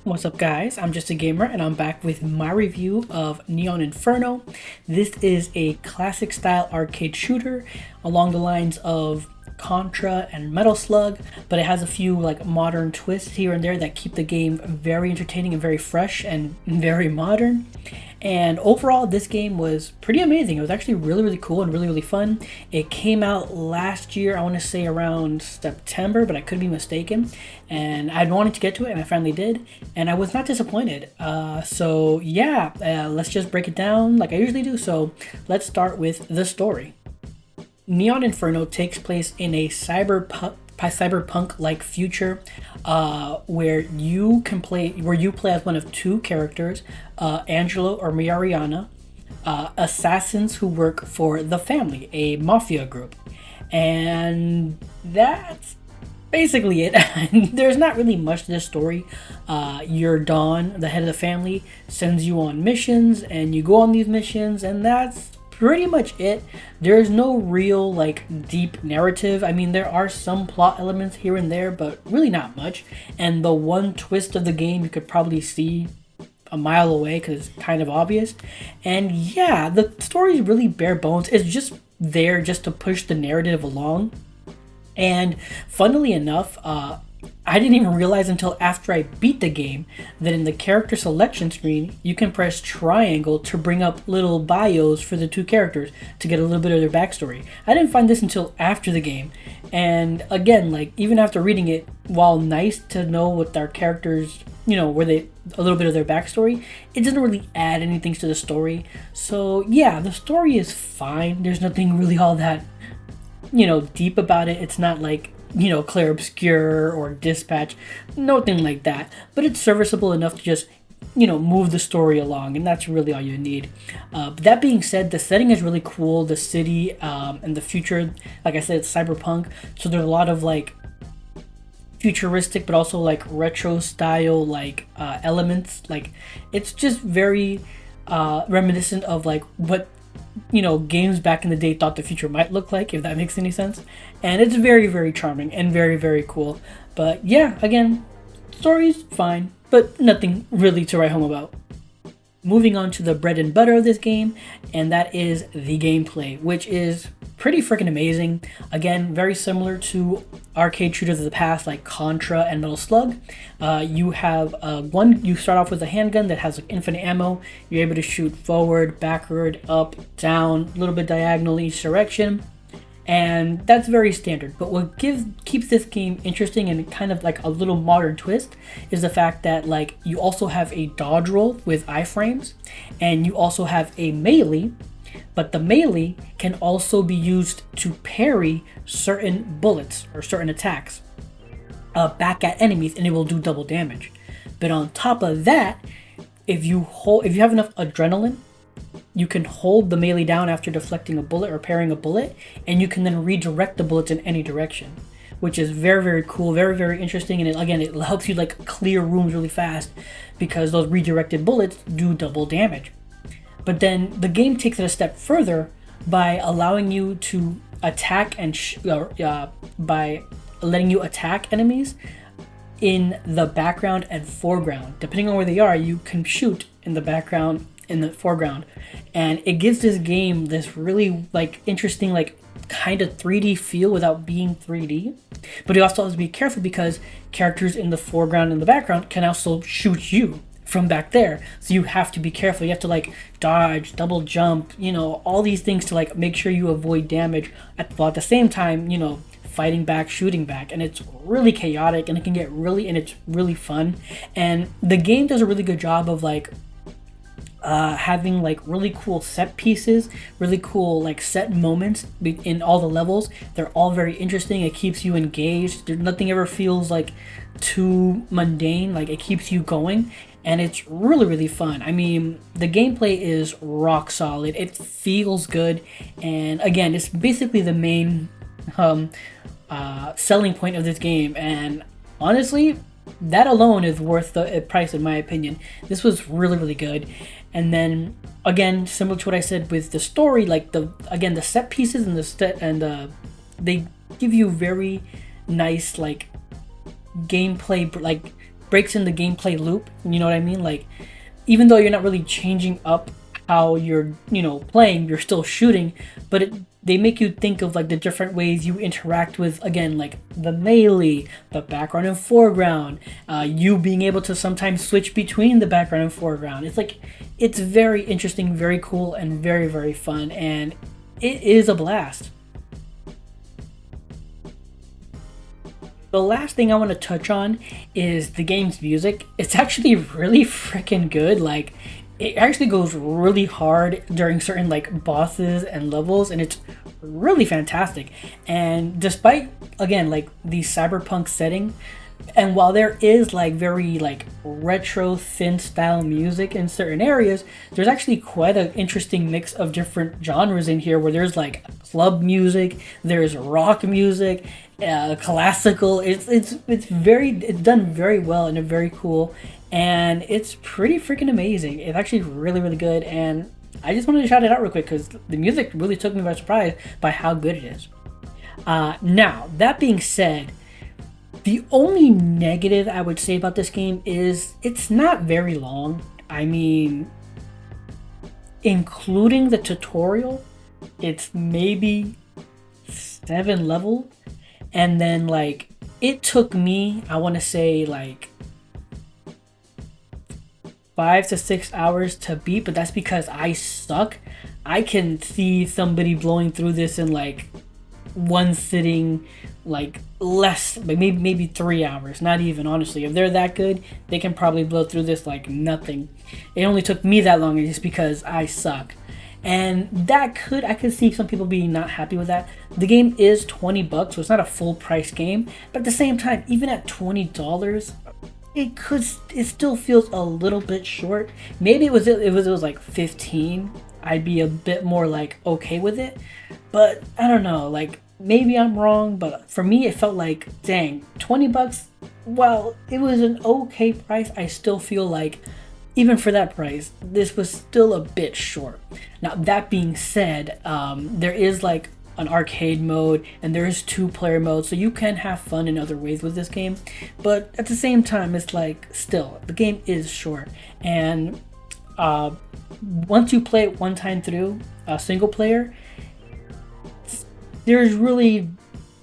What's up guys, I'm Just a Gamer and I'm back with my review of Neon Inferno. This is a classic style arcade shooter along the lines of Contra and Metal Slug, but it has a few like modern twists here and there that keep the game very entertaining and very fresh and very modern. And overall, this game was pretty amazing. It was actually really cool and really fun. It came out last year, I want to say around September, but I could be mistaken. And I wanted to get to it, and I finally did. And I was not disappointed. So yeah, let's just break it down like I usually do. So let's start with the story. Neon Inferno takes place in a cyberpunk-like future, where you play as one of two characters, Angelo or Mariana, assassins who work for the Family, a mafia group, and that's basically it. There's not really much to this story. Your Don, the head of the family, sends you on missions, and you go on these missions, and that's pretty much it. There's no real like deep narrative. I mean, there are some plot elements here and there, but really not much. And the one twist of the game you could probably see a mile away because it's kind of obvious. And yeah, the story is really bare bones. It's just there just to push the narrative along. And funnily enough, I didn't even realize until after I beat the game that in the character selection screen, you can press triangle to bring up little bios for the two characters to get a little bit of their backstory. I didn't find this until after the game. And again, like even after reading it, while nice to know what their characters, a little bit of their backstory, it doesn't really add anything to the story. So yeah, the story is fine. There's nothing really all that, deep about it. It's not like, Clair Obscur or Dispatch, nothing like that. But it's serviceable enough to just, move the story along, and that's really all you need. But that being said, the setting is really cool. The city and the future, like I said, it's cyberpunk, so there's a lot of like futuristic but also like retro style like elements. Like it's just very reminiscent of like what games back in the day thought the future might look like, if that makes any sense. And it's very charming and very cool. But yeah, again, story's fine, but nothing really to write home about. Moving on to the bread and butter of this game, and that is the gameplay, which is pretty freaking amazing. Again, very similar to arcade shooters of the past like Contra and Metal Slug. You have you start off with a handgun that has like infinite ammo. You're able to shoot forward, backward, up, down, a little bit diagonal each direction. And that's very standard. But what keeps this game interesting and kind of like a little modern twist is the fact that like you also have a dodge roll with iframes, and you also have a melee. But the melee can also be used to parry certain bullets or certain attacks back at enemies, and it will do double damage. But on top of that, if you have enough adrenaline, you can hold the melee down after deflecting a bullet or parrying a bullet, and you can then redirect the bullets in any direction, which is very cool, very interesting. And it helps you like clear rooms really fast because those redirected bullets do double damage. But then the game takes it a step further by allowing you to attack and by letting you attack enemies in the background and foreground. Depending on where they are, you can shoot in the background, in the foreground, and it gives this game this really like interesting like kind of 3D feel without being 3D. But you also have to be careful because characters in the foreground and the background can also shoot you from back there, so you have to be careful. You have to like dodge, double jump, all these things to like make sure you avoid damage while at the same time, fighting back, shooting back. And it's really chaotic, and it's really fun. And the game does a really good job of like having like really cool set pieces, really cool like set moments in all the levels. They're all very interesting. It keeps you engaged. Nothing ever feels like too mundane. Like it keeps you going, and it's really fun. I mean, the gameplay is rock solid. It feels good, and again, it's basically the main selling point of this game. And honestly, that alone is worth the price, in my opinion. This was really good. And then again, similar to what I said with the story, like the set pieces and they give you very nice like gameplay, like breaks in the gameplay loop. You know what I mean? Like, even though you're not really changing up how you're, playing, you're still shooting, but they make you think of like the different ways you interact with, again, like the melee, the background and foreground, you being able to sometimes switch between the background and foreground. It's like, it's very interesting, very cool, and very, very fun, and it is a blast. The last thing I want to touch on is the game's music. It's actually really freaking good. Like, it actually goes really hard during certain like bosses and levels, and it's really fantastic. And despite, again, like the cyberpunk setting, and while there is like very like retro synth style music in certain areas, there's actually quite an interesting mix of different genres in here, where there's like club music, there's rock music, classical. It's done very well and it's very cool, and it's pretty freaking amazing. It's actually really, really good, and I just wanted to shout it out real quick because the music really took me by surprise by how good it is. Now, that being said, the only negative I would say about this game is it's not very long. I mean, including the tutorial, it's maybe 7 levels. And then, like, it took me, I want to say, like 5 to 6 hours to beat, but that's because I suck. I can see somebody blowing through this in like one sitting, like less, like maybe 3 hours, not even. Honestly, if they're that good, they can probably blow through this like nothing. It only took me that long just because I suck, and I could see some people being not happy with that. The game is $20, so it's not a full price game, but at the same time, even at $20, it still feels a little bit short. Maybe it was like 15, I'd be a bit more like okay with it, but I don't know, like maybe I'm wrong, but for me it felt like, dang, $20, while it was an okay price, I still feel like even for that price, this was still a bit short. Now, that being said, there is like an arcade mode, and there is 2-player mode, so you can have fun in other ways with this game. But at the same time, it's like, still, the game is short. And once you play it one time through, single player, there's really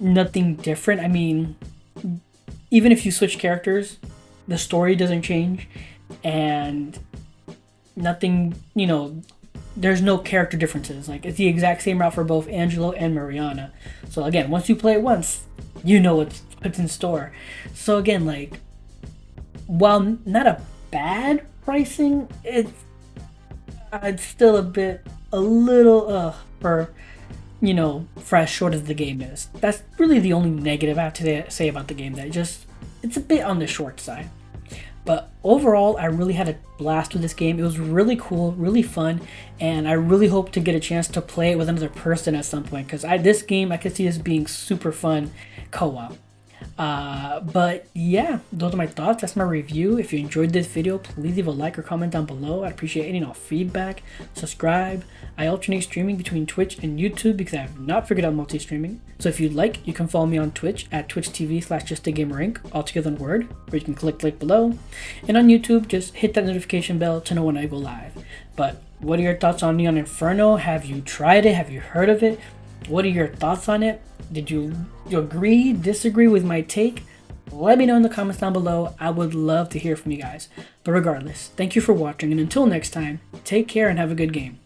nothing different. I mean, even if you switch characters, the story doesn't change, and nothing, there's no character differences. Like, it's the exact same route for both Angelo and Mariana. So again, once you play it once, you know what's in store. So again, like, while not a bad pricing, it's still a little for for as short as the game is. That's really the only negative I have to say about the game, that it's a bit on the short side. But overall, I really had a blast with this game. It was really cool, really fun, and I really hope to get a chance to play it with another person at some point, because this game, I could see this being super fun co-op. But yeah, those are my thoughts. That's my review. If you enjoyed this video, please leave a like or comment down below. I'd appreciate any feedback. Subscribe. I alternate streaming between Twitch and YouTube because I have not figured out multi-streaming. So if you'd like, you can follow me on Twitch at twitch.tv/JustAGamerInc, all together in word, or you can click the link below. And on YouTube, just hit that notification bell to know when I go live. But what are your thoughts on Neon Inferno? Have you tried it? Have you heard of it? What are your thoughts on it? Did you agree, disagree with my take? Let me know in the comments down below. I would love to hear from you guys. But regardless, thank you for watching, and until next time, take care and have a good game.